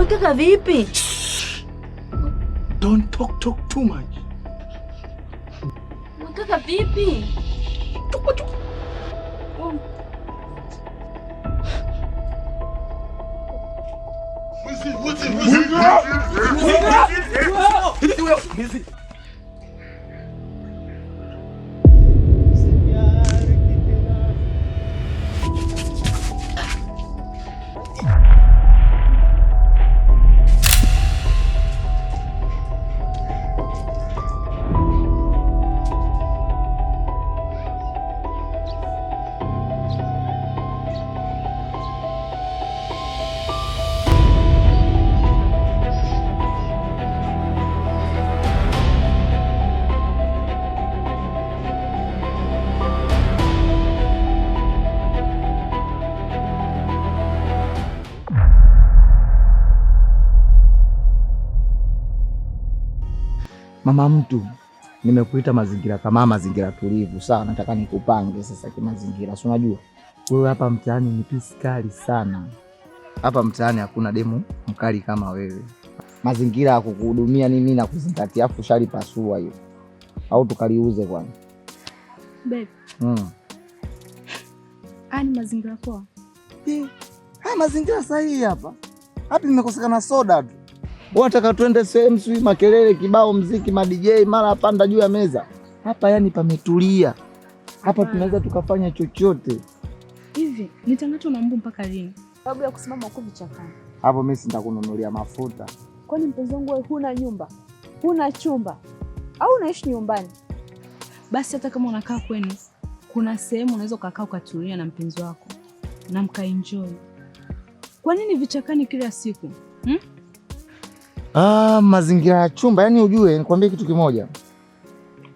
Unataka vipi? Don't talk too much. Unataka vipi? Mama mtu, nimekuita mazingira kama mazingira tulivu. Sawa, nataka nikupange sasa kimazingira. Si unajua wewe hapa mtaani ni pisi kali sana. Hapa mtaani hakuna demu mkali kama wewe. Mazingira ya kukuhudumia mimi na kuzingatia, afu shari pasua hiyo. Au tukaliuze kwani? Babe. Ani mazingira poa. Mazingira sahihi hapa. Hapa nimekosekana soda tu. Unataka twende sehemu sui makelele kibao, mziki, ma DJ mara panda juu ya meza. Hapa yani pametulia. Hapa tunaweza tukafanya chochote. Hivi, nitangacho na mbu mpaka lini? Sababu ya kusimama huko vichakani. Hapo mimi sitakununulia mafuta. Kwani mpenzi wangu wewe huna nyumba? Huna chumba? Au unaishi nyumbani? Basi hata kama unakaa kwenu, kuna sehemu unaweza kukaa ukatulia na mpenzi wako na mkaenjoy. Kwa nini vichakani kila siku? Mazingira ya chumba, yani ujue nikwambie kitu kimoja.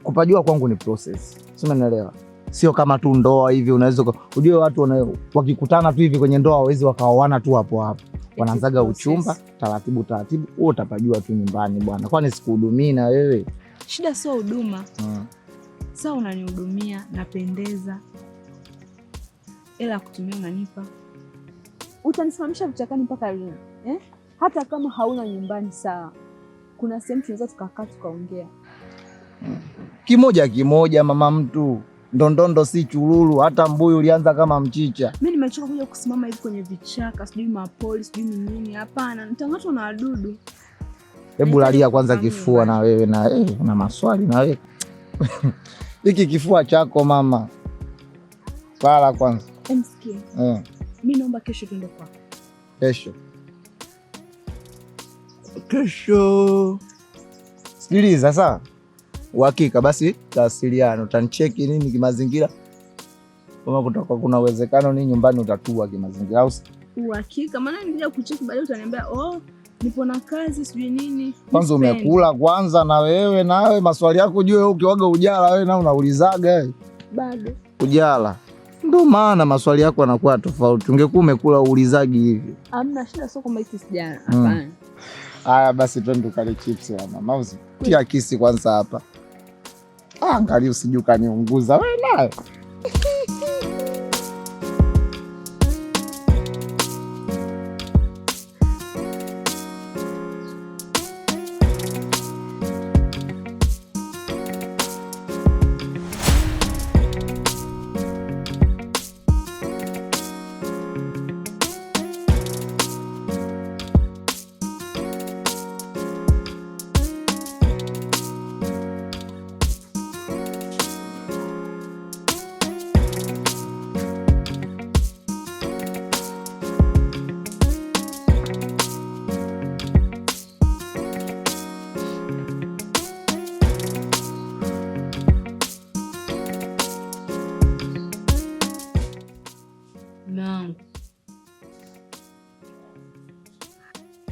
Kupajua kwangu ni process. Si unaelewa? Sio kama tu ndoa hivi unaweza ujue watu wakikutana tu hivi kwenye ndoa hawezi wakaoana tu hapo hapo. Wanaanzaga uchumba taratibu, wewe utapajua tu nyumbani bwana. Kwani sikuhudumii na wewe? Shida sio huduma. Sawa, unanihudumia, napendeza. Ila kutumia unanipa. Utanisimamisha vichakani mpaka lini? Hata kama hauna nyumbani sawa. Kuna sehemu tunaweza tukakaa tukaongea. Kimoja mama mtu. Ndondondo si chululu, hata mbuyu ulianza kama mchicha. Mimi nimechoka kuja kusimama hivi kwenye vichaka, sijui mapoli, sijui nini. Hapana, nitangatwa na wadudu. Hebu lalia kwanza kifua na wewe na una maswali na wewe. Hiki kifua chako mama. Pala kwanza. Msikie. Mimi naomba kesho tuende kwako. Kesho. Sikiliza sasa. Uhakika basi tawasiliana, utanicheki nini kimazingira. Kama kutakuwa kuna uwezekano nini nyumbani utatua kimazingira au si? Uhakika, maana nikija kucheki baadaye utaniambia nipo na kazi sijui nini. Kwanza umekula kwanza na wewe maswali yako juu ukiwaga ujala wewe na unaulizaga bado. Ujala. Ndio maana maswali yako yanakuwa tofauti. Ungekuwa umekula uulizagi hivi. Hamna shida, sio kama hiki sijana. Hapana. Haya basi twende tukale chips ya mama. Uzi. Tia kisi kwanza hapa. Angalia usijuka niunguza wewe nayo.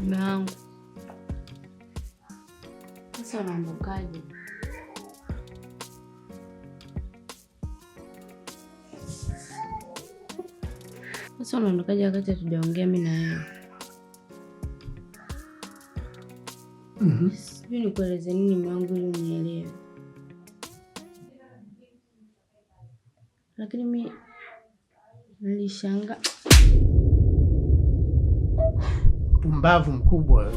Mwanangu. Sasa unaondokaje? Sasa unaondokaje wakati hatujaongea mimi na wewe? Sijui nikueleze nini mwanangu ili unielewe. Lakini mimi nilishangaa. Mpumbavu mkubwa wewe.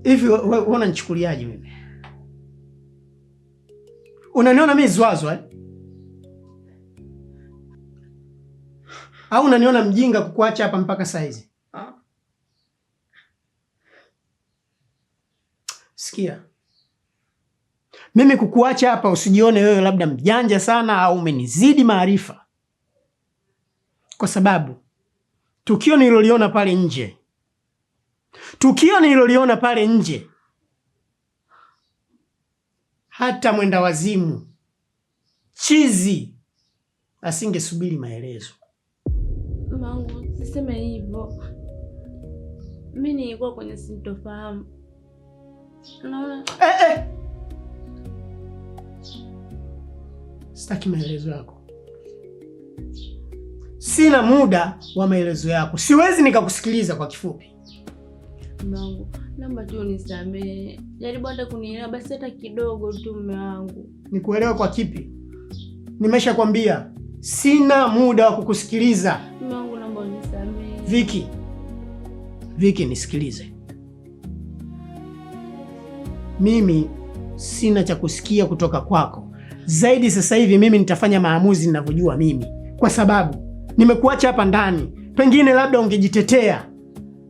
Hivi wewe unanichukuliaje mimi? Unaniona mimi zwazwa eh? Au unaniona mjinga kukuacha hapa mpaka saizi? Sikia. Mimi kukuacha hapa usijione wewe labda mjanja sana au umenizidi maarifa. Kwa sababu tukio nililoliona pale nje, hata mwenda wazimu chizi asingesubiri maelezo. Mangu, siseme hivyo. Mimi nilikuwa kwenye sintofahamu. Unaona? Sitaki maelezo yako. Sina muda wa maelezo yako. Siwezi nikakusikiliza kwa kifupi. Mangu, naomba tu unisamehe. Jaribu hata kunielewa basi hata kidogo tu mume wangu. Nikuelewe kwa kipi? Nimeshakwambia sina muda wa kukusikiliza. Mangu, naomba unisamehe. Viki nisikilize. Mimi sina cha kusikia kutoka kwako. Zaidi sasa hivi mimi nitafanya maamuzi ninavyojua mimi. Kwa sababu nimekuacha hapa ndani. Pengine labda ungejitetea.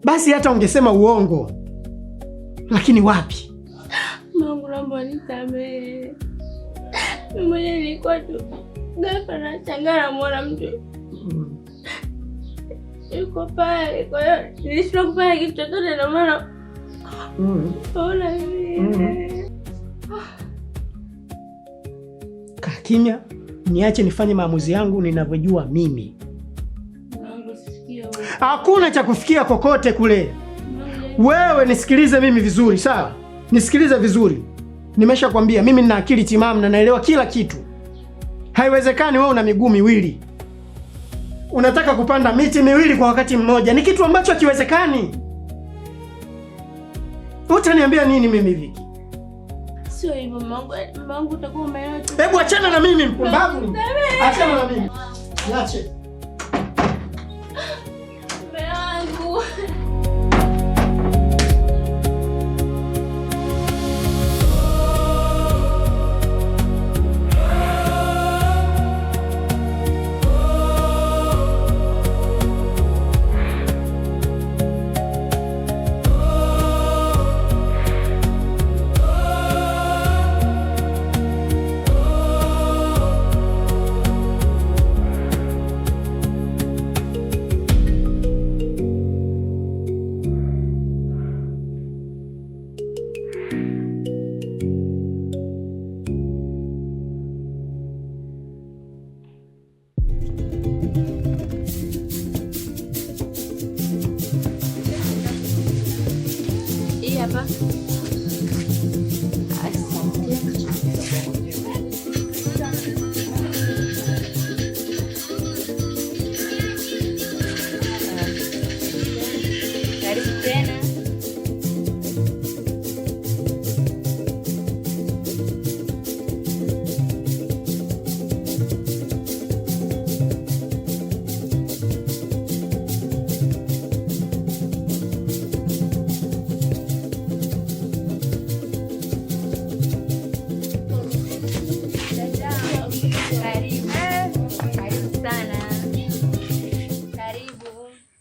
Basi hata ungesema uongo. Lakini wapi? Mangu, naomba unisamehe. Mimi mwenyewe nilikuwa tu ghafla nashangaa namuona mtu yuko pale, kwa hiyo nilishindwa kufanya kitu chochote na maana ona hivi. Kaa kimya, niache nifanye maamuzi yangu ninavyojua mimi. Hakuna cha kufikia kokote kule. Wewe nisikilize mimi vizuri, sawa? Nisikilize vizuri. Nimeshakwambia mimi nina akili timamu na naelewa kila kitu. Haiwezekani wewe una miguu miwili. Unataka kupanda miti miwili kwa wakati mmoja. Ni kitu ambacho hakiwezekani. Utaniambia nini mimi Viki? Sio hivyo mangu, utakuwa umeelewa tu. Hebu achana na mimi mpumbavu. Achana na mimi. Niache. Mangu.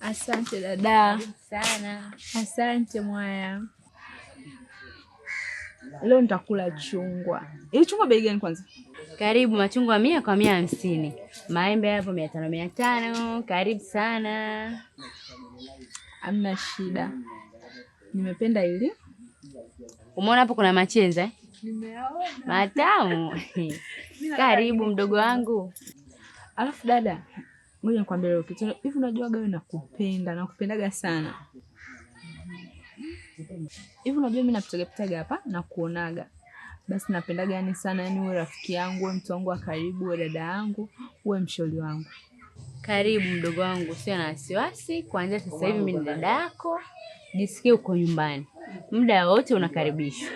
Asante dada. Sana. Asante mwaya. Leo nitakula chungwa. Ili chungwa bei gani kwanza? Karibu, machungwa 100 kwa 150. Maembe hapo 500 500. Karibu sana. Hamna shida. Nimependa hili. Umeona hapo kuna machenza eh? Nimeona. Matamu. Karibu mdogo wangu. Alafu dada, ngoja nikwambie leo kitu. Hivi unajua wewe nakupendaga sana. Hivi unajua mimi napitagaga hapa na kuonaga. basi napendaga yani sana yani uwe rafiki yangu, uwe mtu wangu wa karibu, uwe dada yangu, uwe mshauri wangu. Karibu mdogo wangu, sio na wasiwasi. Kuanzia sasa hivi mimi ni dada yako. Jisikie uko nyumbani. Muda wote unakaribishwa.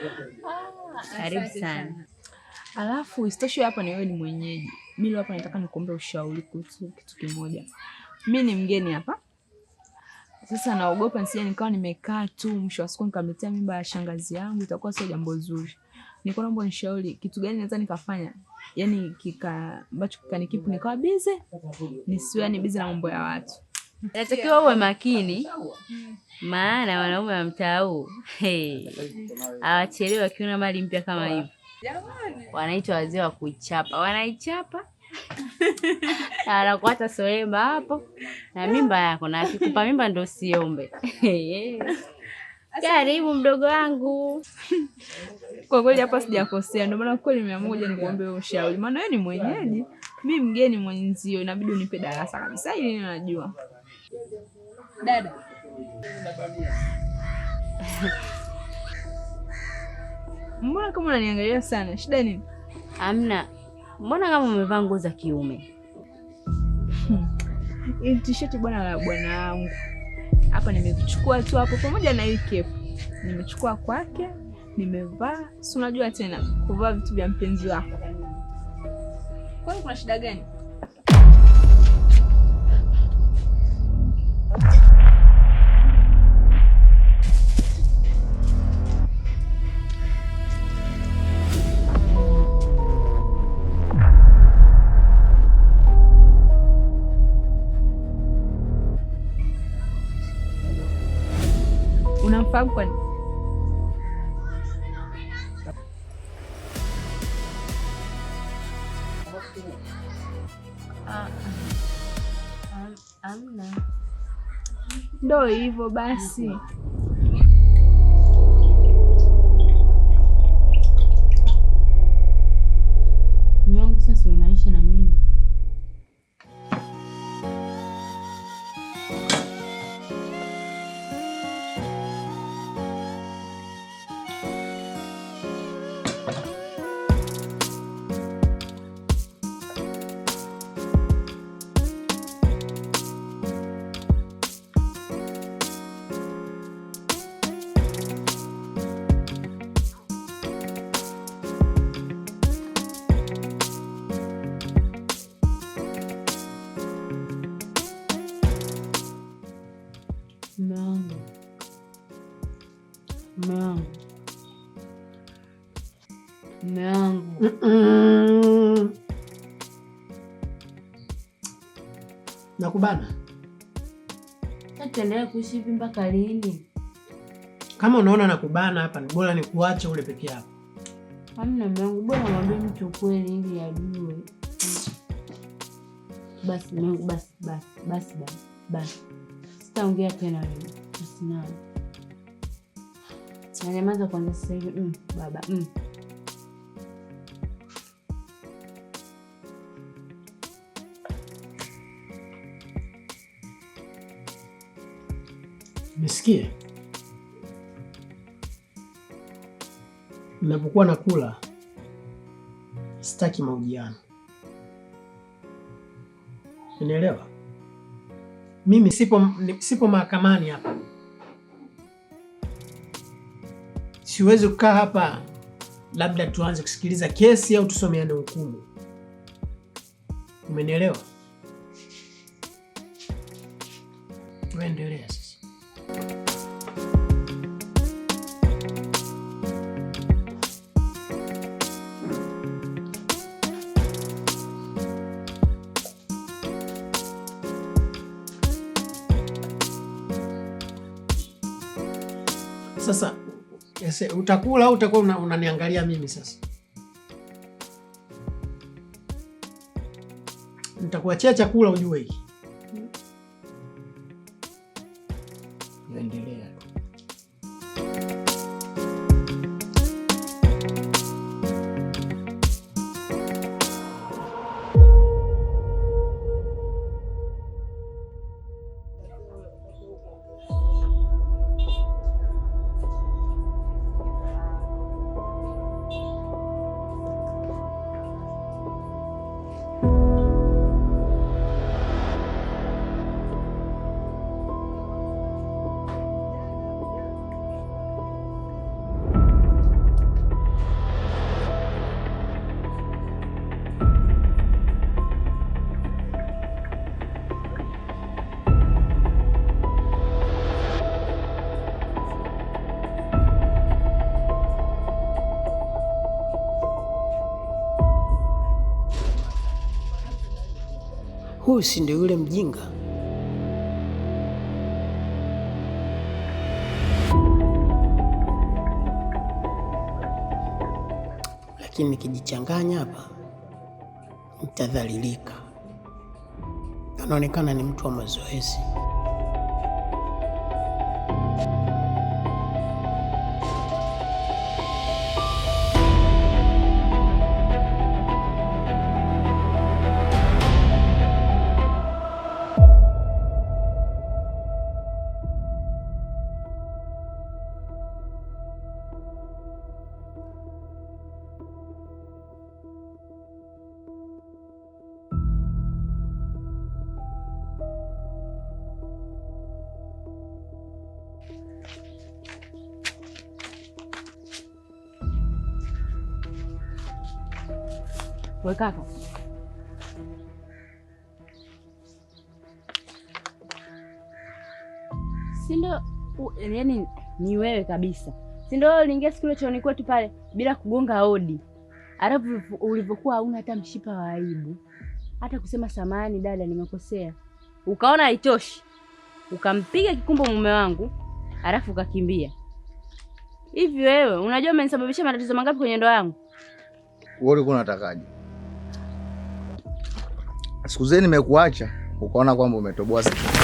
Karibu sana. Alafu isitoshe hapa ni wewe ni mwenyeji. Mimi hapa nataka nikuombe ushauri kuhusu kitu kimoja. Mimi ni mgeni hapa. Sasa naogopa nisije nikawa nimekaa tu mwisho wa siku nikamletea mimba ya shangazi yangu, itakuwa sio jambo zuri. Niko naomba nishauri kitu gani naweza nikafanya? Yaani ambacho kikanikipu nikawa busy, nisiwe ni busy na mambo ya watu. Natakiwa uwe makini. Maana wanaume wa mtaa huu hawachelewi wakiona mali mpya kama hivi. Wanaitwa wazee wa kuichapa. Wanaichapa. Anakuata solemba hapo na mimba yako, na akikupa mimba ndo siombe. Karibu mdogo wangu. Kwa kweli hapa sijakosea, ndio maana kweli nimeamua nikuombe ushauri. Maana wewe ni mwenyeji, mimi mgeni mwenzio, inabidi unipe darasa kabisa ili ninajua. Dada. Mbona kama unaniangalia sana? Shida nini? Hamna. Mbona kama umevaa nguo za kiume? Hii t-shirt bwana la bwana wangu. Hapa nimechukua tu hapo pamoja na hii kepu. Nimechukua kwake, nimevaa. Si unajua tena kuvaa vitu vya mpenzi wako. Kwani kuna shida gani? Unamfahamu kwani? Amna. Ndio hivyo basi. Mungu, sasa unaishi na mimi. Mume wangu. Nakubana. Tutaendelea kuishi hivi mpaka lini? Kama unaona nakubana hapa, ni bora nikuache ule peke yako. Hamna mume wangu, bora mwambie mtu kweli ili ajue. Basi mume wangu, basi. Sitaongea tena wewe. Usinao. Nyamaza kwanza sasa hivi. Baba. Mesikia? Ninapokuwa nakula sitaki mahojiano. Unielewa? Mimi sipo mahakamani hapa. Siwezi kukaa hapa labda tuanze kusikiliza kesi au tusomeane hukumu. Umenielewa? Tuendelee sasa. Sasa utakula au utakuwa unaniangalia mimi sasa? Nitakuachia chakula ujue hiki. Endelea. Huyu si ndio yule mjinga? Lakini nikijichanganya hapa nitadhalilika. Anaonekana ni mtu wa mazoezi. We kaka, si ndo yaani ni wewe kabisa, si ndo uliingia siku ile chooni kwetu pale bila kugonga hodi, alafu ulivyokuwa hauna hata mshipa wa aibu hata kusema samahani dada nimekosea, ukaona haitoshi ukampiga kikumbo mume wangu alafu ukakimbia. Hivi wewe unajua umenisababisha matatizo mangapi kwenye ndoa yangu? Wewe ulikuwa unatakaje? Siku zeni nimekuacha ukaona kwamba umetoboa sasa.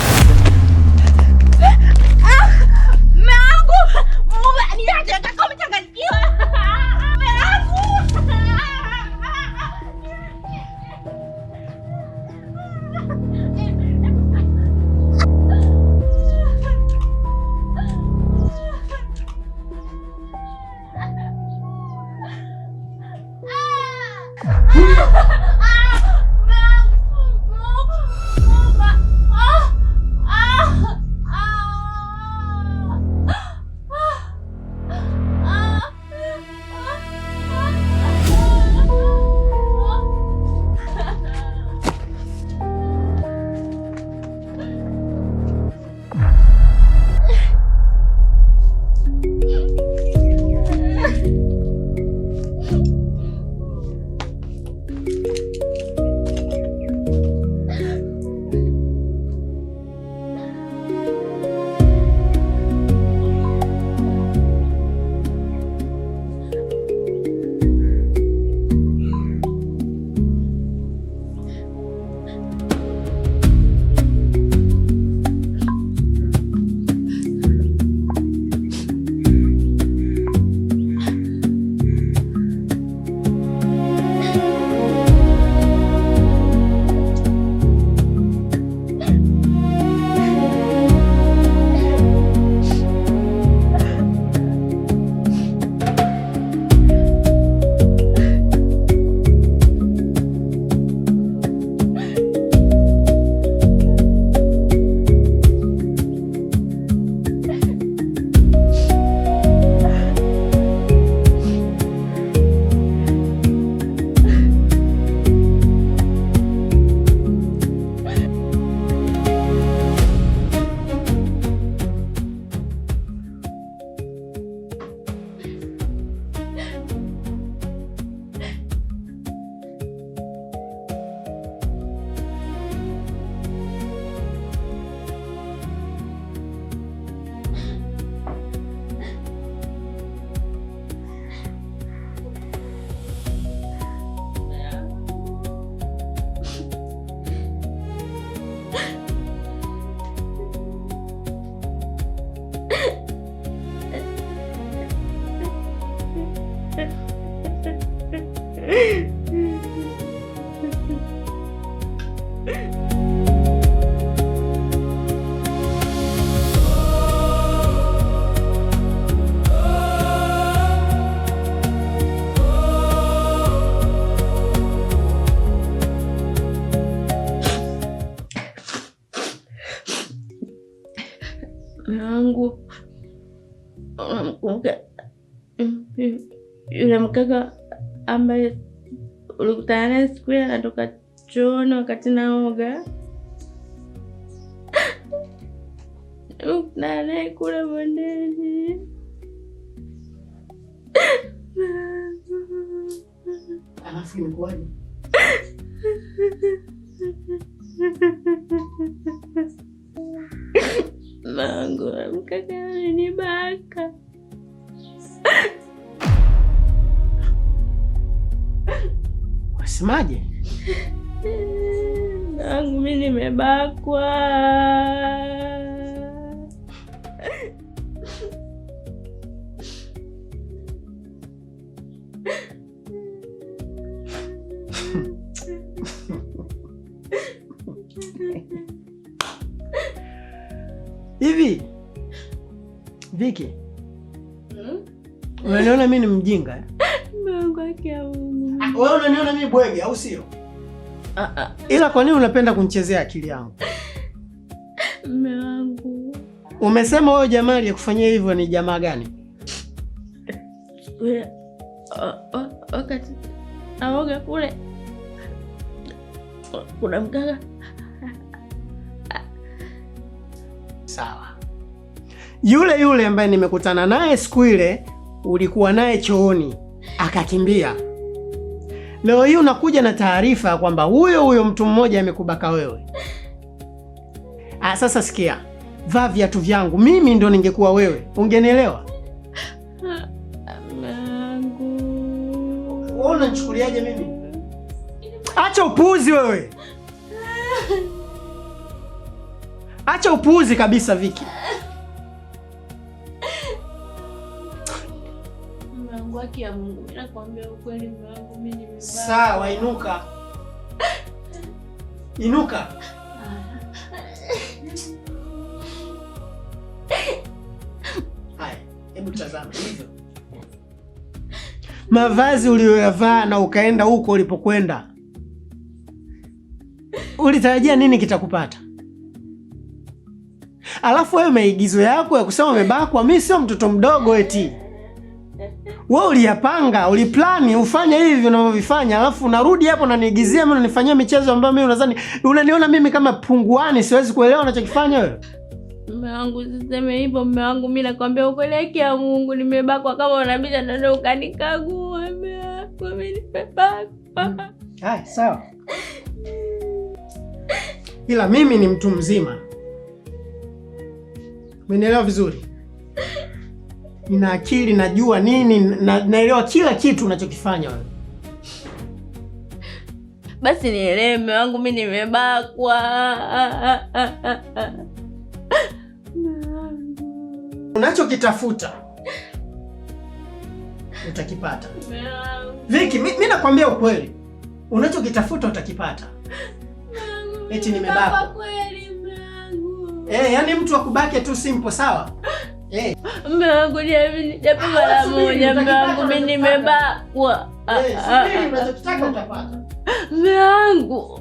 Wangu unamkumbuka yule mkaka ambaye ulikutana naye siku ile anatoka chooni wakati naoga? Ulikutana naye kule bondeni. Alafu imekuwaje? Mangu, mkaka alinibaka. Wasemaje? Mangu, mimi nimebakwa. Hivi Viki, unaniona mimi ni mjinga? Mungu wake Mungu. Wewe unaniona mimi bwege au sio? Ila kwa nini unapenda kunichezea akili yangu? Mume wangu. Umesema wewe jamaa aliyekufanyia hivyo ni jamaa gani? Wakati aoga kule kuna mganga. Sawa. Yule ambaye nimekutana naye siku ile ulikuwa naye chooni akakimbia. Leo hii unakuja na taarifa kwamba huyo mtu mmoja amekubaka wewe. Sasa sikia. Vaa viatu vyangu. Mimi ndo ningekuwa wewe. Ungenielewa? Mangu. Wewe unanichukuliaje mimi? Acha upuuzi wewe. Acha upuuzi kabisa Viki. Mungu wake ya Mungu. Mimi nakwambia ukweli Mungu, mimi nimebaka. Sawa, inuka. Inuka. Haya, hebu tazama hivyo. Mavazi uliyoyavaa na ukaenda huko ulipokwenda. Ulitarajia nini kitakupata? Alafu wewe maigizo yako ya kusema umebakwa, mimi sio mtoto mdogo eti. Wewe uliyapanga, uliplani ufanye hivi unavyofanya, alafu unarudi hapo unaniigizia mimi unanifanyia michezo ambayo mimi unadhani unaniona mimi kama punguani siwezi kuelewa unachokifanya wewe. Mume wangu usiseme hivyo mume wangu, mimi nakwambia ukweli ya Mungu nimebakwa, kama unabisha ndio ukanikagua mume wangu, mimi nimebakwa. Hai, sawa. Ila mimi ni mtu mzima. Umenielewa vizuri? Nina akili, najua nini, naelewa kila kitu unachokifanya wewe. Basi nielewe mume wangu, mimi nimebakwa. Unachokitafuta utakipata. Viki, mimi nakwambia ukweli. Unachokitafuta utakipata. Eti nimebakwa kweli mume wangu. yani mtu akubake tu simple, sawa? Mume wangu japo mara moja mume wangu, mimi nimebakwa. Subiri, unachotaka utapata. Mume wangu.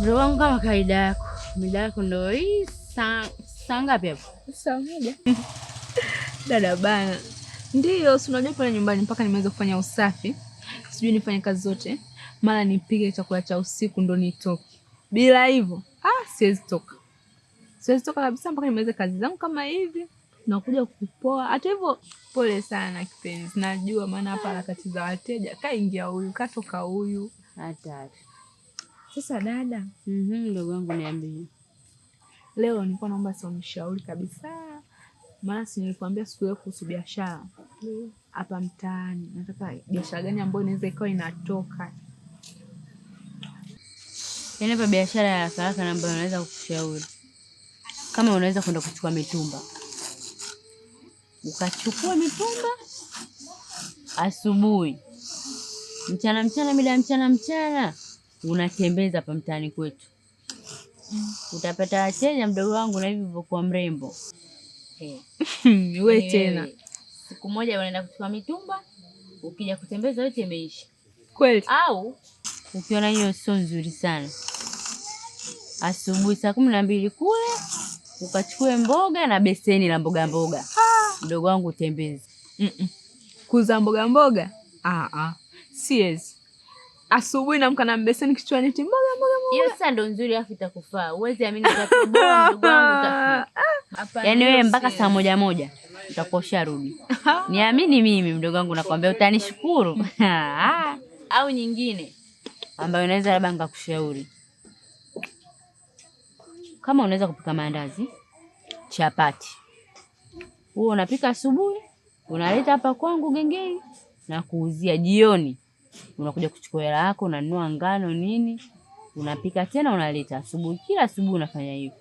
Bro wangu, kama kawaida yako, mida yako ndio hii. Saa ngapi hapo? Saa moja. Dada bana. Ndio, si unajua pale nyumbani mpaka nimeweza kufanya usafi. Sijui nifanye kazi zote. Mara nipige chakula cha usiku ndo nitoke. Bila hivyo, siwezi toka. Siwezi toka kabisa mpaka nimalize kazi zangu kama hivi. Nakuja kupoa. Hata hivyo, pole sana kipenzi. Najua maana hapa harakati za wateja. Kaingia huyu, katoka huyu. Hatari. Sasa dada, Ndugu wangu niambie. Leo nilikuwa naomba unishauri kabisa. Maana si nilikwambia siku ile kuhusu biashara. Hapa mtaani. Nataka biashara gani ambayo inaweza ikawa inatoka. Yaani hapa biashara ya haraka na ambayo naweza kukushauri. Kama unaweza kwenda kuchukua mitumba. Ukachukua mitumba asubuhi. mchana mida mchana unatembeza hapa mtaani kwetu. Utapata wateja mdogo wangu, na hivi ulivyokuwa mrembo. Wewe tena. Siku moja unaenda kuchukua mitumba, ukija kutembeza yote imeisha. Kweli? Au ukiona hiyo sio nzuri sana, asubuhi saa 12 kule ukachukue mboga na beseni la mboga. Mdogo wangu utembeze. Kuza mboga? Siwezi. Asubuhi namka na beseni kichwani eti mboga. Hiyo sasa ndo nzuri, afu itakufaa. Uwezi amini utakuboa mdogo wangu utafika. Yaani wewe mpaka saa 1 utakuwa usharudi. Niamini mimi mdogo wangu, nakwambia utanishukuru. Au nyingine ambayo unaweza labda ngakushauri, kama unaweza kupika maandazi, chapati. Wewe unapika asubuhi, unaleta hapa kwangu gengeni na kuuzia jioni. Unakuja kuchukua hela yako, unanunua ngano nini, unapika tena unaleta asubuhi. Kila asubuhi unafanya hivyo.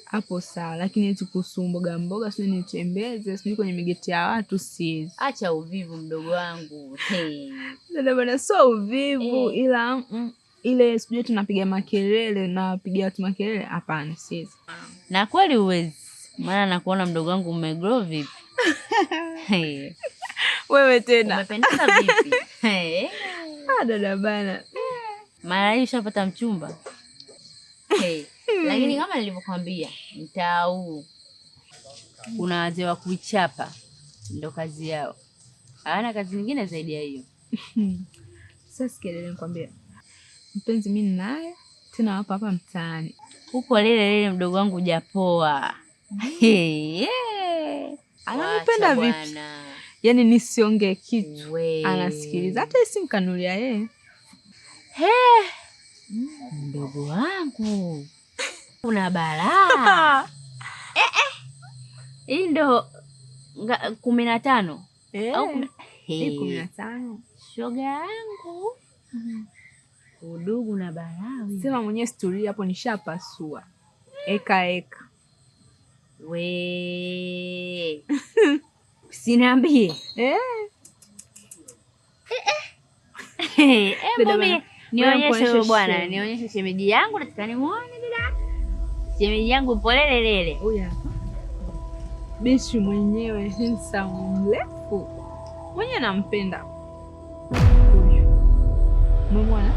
Hapo sawa, lakini eti kuhusu mboga sio nitembeze, sio kwenye migeti ya watu siwezi. Acha uvivu mdogo wangu. Dada bwana, sio uvivu ila ile sijui tunapiga makelele na piga watu makelele, hapana siwezi. Na kweli uwezi, maana nakuona mdogo wangu umegrow vipi. Wewe tena. Umependeza vipi? Dada bana. Mara hii ushapata mchumba. Lakini kama nilivyokuambia, mtaa huu kuna wazee wa kuichapa, ndo kazi yao. Hawana kazi nyingine zaidi ya hiyo. Sasa sikielele nikwambia. Mpenzi mimi naye tena hapa mtaani. Huko lele mdogo wangu hujapoa. Ananipenda vipi? Yaani nisiongee kitu. Anasikiliza hata isimkanulia yeye. Mdogo wangu una balaa. Hii ndo 15 au 15. Shoga yangu. Udugu na balaa. Sema mwenyewe story hapo nishapasua. Eka. We. Usiniambie. Nionyeshe bwana, nionyeshe shemeji yangu, nataka nimuone dada. Shemeji yangu polelelele. Huyu hapa. Bishi mwenyewe handsome mrefu. Mwenye nampenda. Mwana?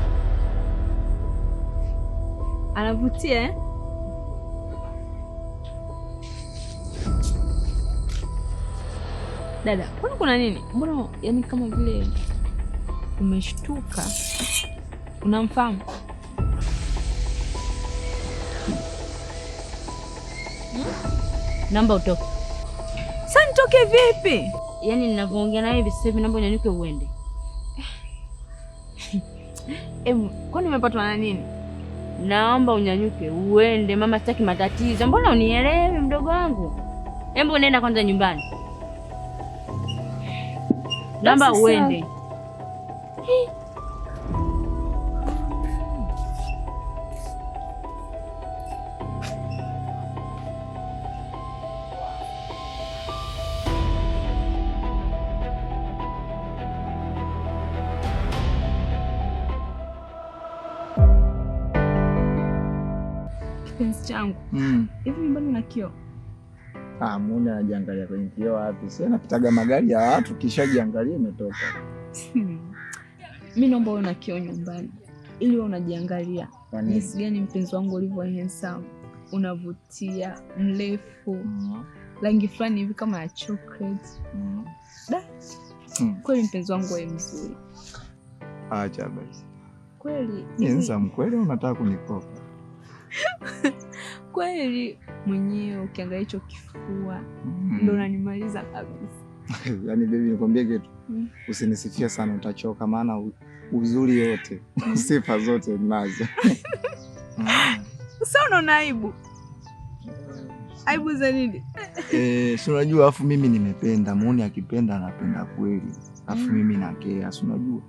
Anavutia Dada, kuna nini? Mbona yani kama vile umeshtuka? Unamfahamu? Naomba utoke. Sasa nitoke vipi? Yaani ninavyoongea na hivi sasa hivi naomba unyanyuke uende. Kwani umepatwa na nini? Naomba unyanyuke uende, mama sitaki matatizo. Mbona unielewi mdogo wangu? Hebu nenda kwanza nyumbani. Naomba uende. Kipenzi changu. Hivi nyumbani una kioo? Mimi najiangalia kwenye kioo wapi? Si anapitaga magari ya watu kisha jiangalia imetoka. Mimi naomba uwe na kioo nyumbani ili wewe unajiangalia. Jinsi gani mpenzi wangu ulivyo handsome, unavutia, mrefu. Rangi fulani hivi kama ya chocolate. Kweli mpenzi wangu wewe mzuri. Acha basi. Kweli. Handsome kweli unataka kunikopa? Kweli mwenyewe ukiangalia hicho kifua ndo unanimaliza kabisa. Yaani baby nikwambie kitu. Usinisifia sana utachoka, maana uzuri yote, sifa zote ninazo. Sasa unaona aibu? Aibu za nini? Si unajua afu mimi nimependa, muone akipenda anapenda kweli. Afu mimi nakea, si unajua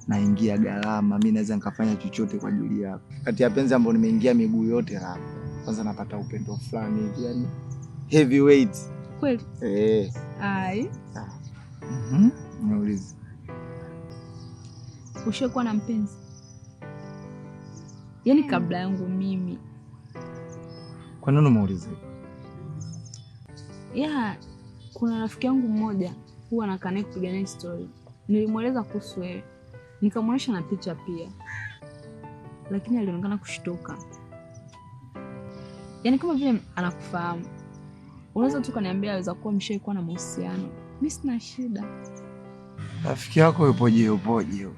naingia gharama, mimi naweza nikafanya chochote kwa ajili yako. Kati ya penzi ambalo nimeingia miguu yote hapo. Kwanza napata upendo fulani hivi yani heavyweight. Kweli? Ai. Niulize. Ushakuwa na mpenzi? Yaani kabla yangu mimi. Kwa nini umeuliza? Kuna rafiki yangu mmoja huwa anakaa naye kupigania story. Nilimweleza kuhusu wewe. Nikamwonyesha na picha pia. Lakini alionekana kushtuka. Yaani kama vile anakufahamu. Unaweza tu kaniambia aweza kuwa mshaikuwa na mahusiano. Mimi sina shida. Rafiki yako yupoje?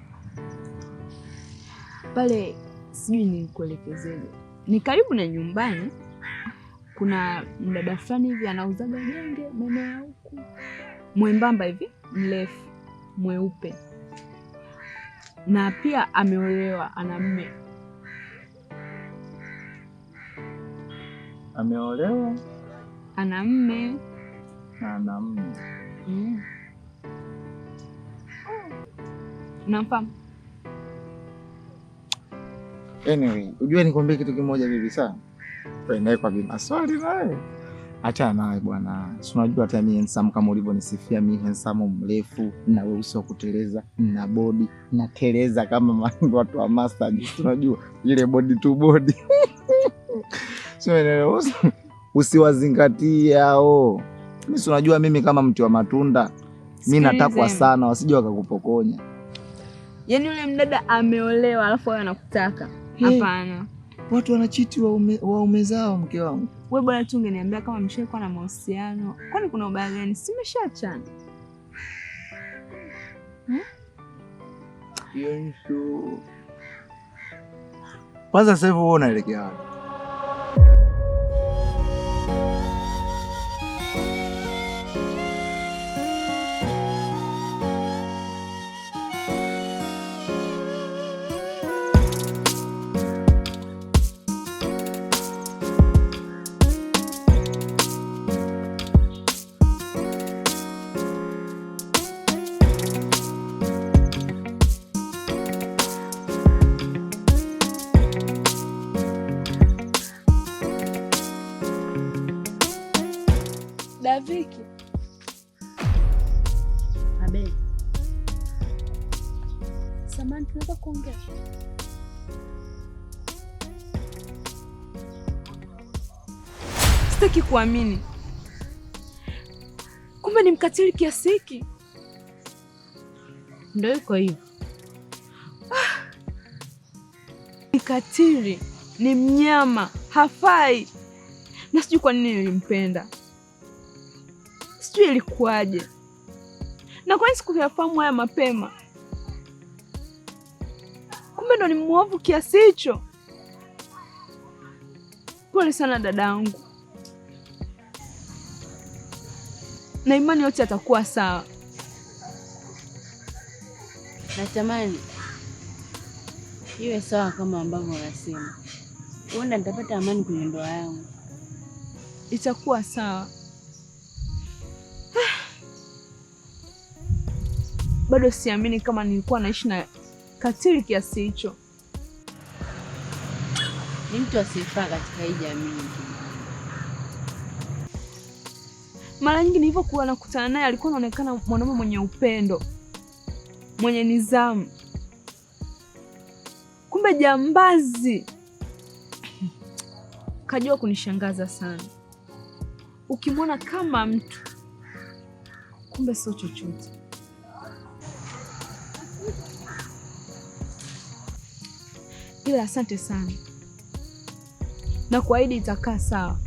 Pale sijui nikuelekezeje. Ni karibu na nyumbani. Kuna mdada fulani hivi anauzaga genge maeneo ya huku. Mwembamba hivi, mrefu, mweupe. Na pia ameolewa, ana mume. Ameolewa? Ana mume. Ana mume. Unamfahamu? Anyway, unajua nikwambie kitu kimoja bibi sana. Wewe naye kwa maswali naye. Acha naye bwana. Si unajua hata mimi handsome kama ulivyonisifia mimi handsome mrefu na weusi wa kuteleza na body na teleza kama watu wa massage. Unajua ile body to body. Sio usiwazingatie hao. Mimi si unajua mimi kama mti wa matunda. Mimi natakwa sana wasije wakakupokonya. Yaani yule mdada ameolewa alafu wewe anakutaka. Hapana. Watu wanachiti waume zao mke wangu. Wewe bwana tu ungeniambia kama mshaikuwa na mahusiano. Kwani kuna ubaya gani? Si mmeshaachana. Yesu. Kwanza sasa hivi wewe unaelekea wapi? Viki. Abe. Samahani, tunaweza kuongea? Sitaki kuamini. Kumbe ni mkatili kiasi hiki. Ndio yuko hivyo. Ni katili, ni mnyama, hafai. Na sijui kwa nini nilimpenda. Sijui ilikuwaje. Na kwa nini sikuyafahamu haya mapema? Kumbe ndo ni mwovu kiasi hicho. Pole sana dadangu. Na imani yote atakuwa sawa. Natamani iwe sawa kama ambavyo unasema. Huenda nitapata amani kwenye ndoa yangu. Itakuwa sawa. Bado siamini kama nilikuwa naishi na katili kiasi hicho. Ni mtu asifaa katika hii jamii. Mara nyingi nilipokuwa nakutana naye alikuwa anaonekana mwanaume mwenye upendo, mwenye nidhamu. Kumbe jambazi. Kajua kunishangaza sana. Ukimwona kama mtu, kumbe sio chochote. Ila asante sana. Na kuahidi itakaa sawa.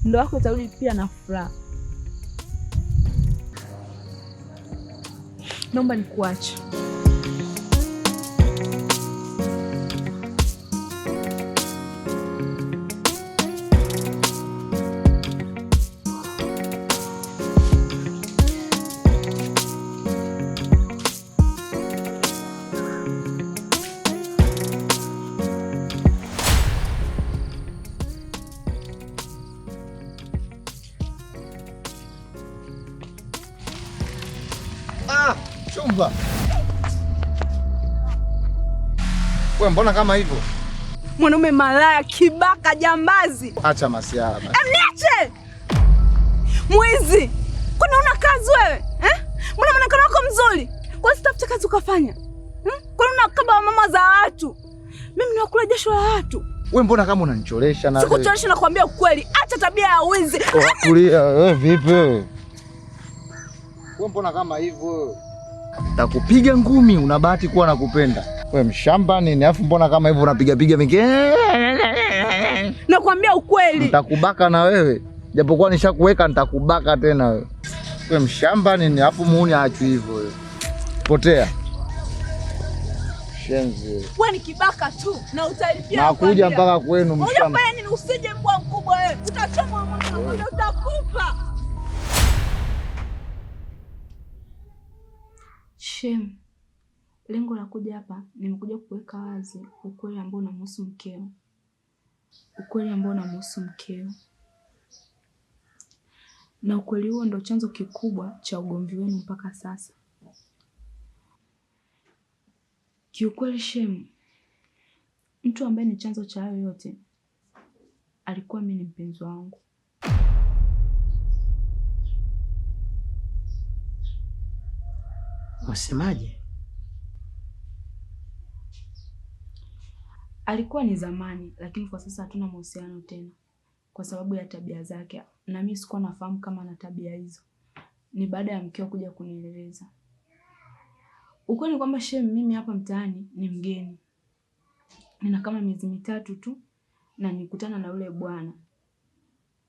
Ndoa yako itarudi pia na furaha. Naomba nikuache. Chumba. Wewe mbona kama hivyo? Mwanaume malaya, kibaka, jambazi. Acha masiara basi. Niache! Mwizi! Kwani una kazi wewe? Mbona muonekano wako mzuri? Kwa nini tafuta kazi ukafanya? Kwani una kama mama za watu. Mimi nakula jasho la watu. Wewe mbona kama unanicholesha na sikucholesha, nakwambia ukweli. Acha tabia ya wizi. Tulia wewe, vipi wewe? Wewe mbona kama hivyo? Takupiga ngumi, una bahati kuwa nakupenda. Wewe mshamba nini? Alafu mbona kama hivyo unapiga piga mingi? Nakwambia ukweli. Nitakubaka na wewe. Japokuwa nishakuweka nitakubaka tena wewe. Wewe mshamba nini? Alafu muuni aachwi hivyo wewe. Potea. Shenzi. Wewe ni kibaka tu na utalipia. Nakuja mpaka kwenu mshamba. Unafanya nini? Usije mbwa mkubwa wewe. Utachoma mwanangu na utakufa. Shem, lengo la kuja hapa nimekuja kuweka wazi ukweli ambao unamhusu mkeo. Ukweli ambao unamhusu mkeo. Na ukweli huo ndio chanzo kikubwa cha ugomvi wenu mpaka sasa. Kiukweli Shem, mtu ambaye ni chanzo cha hayo yote alikuwa mimi, ni mpenzi wangu. Wasemaje? Alikuwa ni zamani, lakini kwa sasa hatuna mahusiano tena kwa sababu ya tabia zake, na mimi sikuwa nafahamu kama ana tabia hizo. Ni baada ya mkeo kuja kunieleza. Ukweli kwamba Shem, mimi hapa mtaani ni mgeni. Nina kama miezi mitatu tu na nikutana na yule bwana.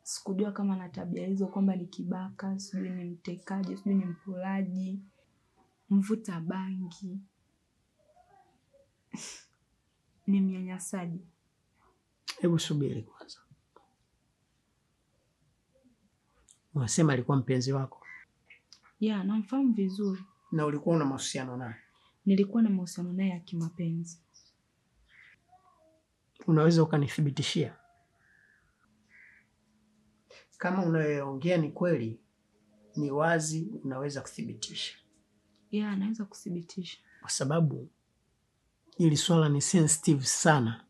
Sikujua kama ana tabia hizo, kwamba ni kibaka, sijui ni mtekaji, sijui ni mpolaji, mvuta bangi, ni mnyanyasaji. Hebu subiri kwanza. Unasema alikuwa mpenzi wako? Ya, namfahamu vizuri. Na ulikuwa una mahusiano naye? Nilikuwa na mahusiano naye ya kimapenzi. Unaweza ukanithibitishia? Kama unayoongea ni kweli, ni wazi, unaweza kuthibitisha? Ya, naweza kuthibitisha. Kwa sababu hili swala ni sensitive sana.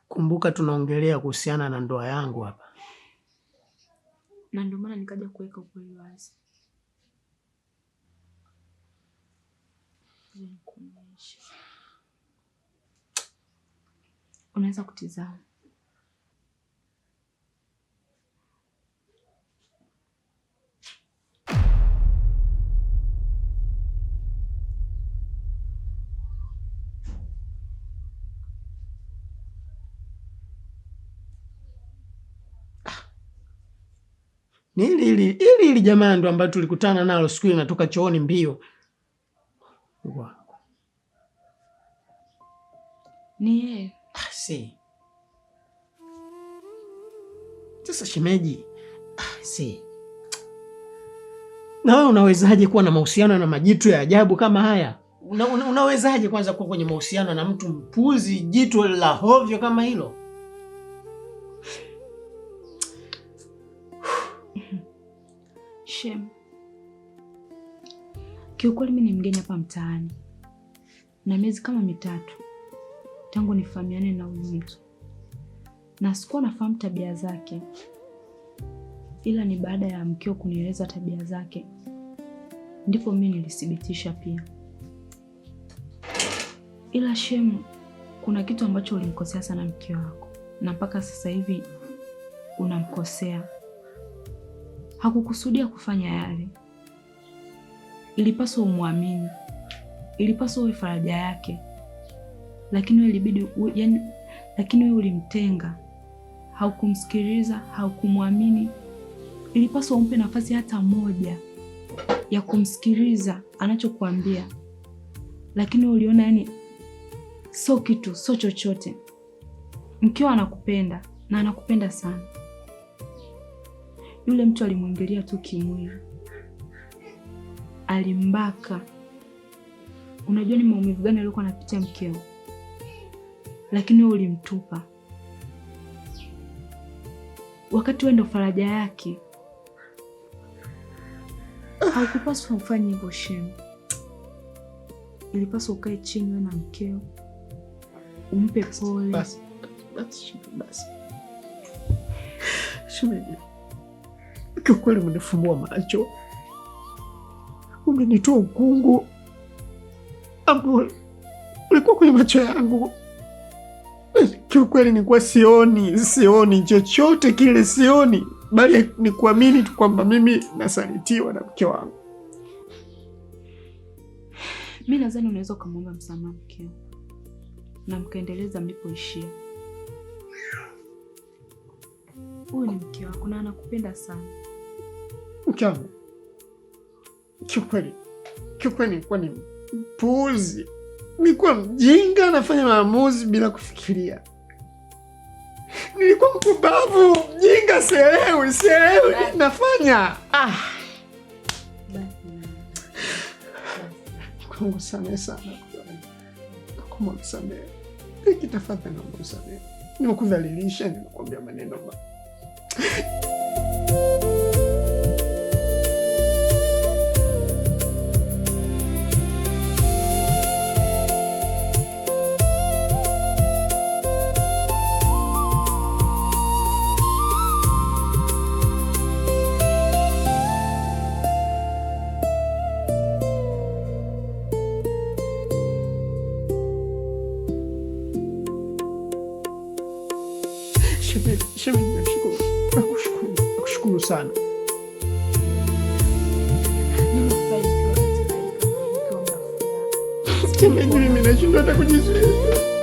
Kumbuka tunaongelea kuhusiana na ndoa yangu hapa. Na ndio maana nikaja kuweka ukweli wazi. Unaweza kutizama. Ni hili jamaa ndo ambayo tulikutana nalo siku ile natoka chooni mbio. Wow. Ni yeye. Si. Sasa shemeji. Si. Na wewe unawezaje kuwa na mahusiano na majitu ya ajabu kama haya? Unawezaje kwanza kuwa kwenye mahusiano na mtu mpuzi, jitu la hovyo kama hilo? Shem, kiukweli mimi ni mgeni hapa mtaani na miezi kama mitatu tangu nifahamiane na huyu mtu, na sikuwa nafahamu tabia zake, ila ni baada ya mkeo kunieleza tabia zake ndipo mimi nilithibitisha pia. Ila Shem, kuna kitu ambacho ulimkosea sana mke wako, na mpaka sasa hivi unamkosea. Hakukusudia kufanya yale. Ilipaswa umwamini. Ilipaswa uwe faraja yake. Lakini wewe ilibidi lakini wewe ulimtenga. Haukumsikiliza, haukumwamini. Ilipaswa umpe nafasi hata moja ya kumsikiliza anachokuambia. Lakini uliona sio kitu, sio chochote. Mkeo anakupenda na anakupenda sana. Yule mtu alimwingilia tu kimwili. Alimbaka. Unajua ni maumivu gani alikuwa anapitia mkeo? Lakini wewe ulimtupa. Wakati wewe ndo faraja yake. Haukupaswa ufanye hivyo Shem. Ilipaswa ukae chini wewe na mkeo. Umpe pole. Basi. Shemeji. Kwa kweli umenifumbua macho. Umenitoa ukungu ambao ulikuwa kwenye macho yangu. Kiukweli nilikuwa sioni chochote kile, sioni, bali ni kuamini tu kwamba mimi nasalitiwa na mke wangu. Mimi nadhani unaweza ukamwomba msamaha mkeo na mkaendeleza mlipoishia. Huyu ni mke wako na anakupenda sana. Mke wangu, kiukweli nilikuwa ni mpuuzi, nilikuwa mjinga, nafanya maamuzi bila kufikiria. Nilikuwa mpumbavu, mjinga, sielewi nafanya. Mungu samehe sana. Mungu samehe. Tafadhali naomba samehe. Nimekudhalilisha, nimekuambia maneno mabaya. Shemeji, nakushukuru sana. Shemeji, mimi nashindwa hata kujizuia.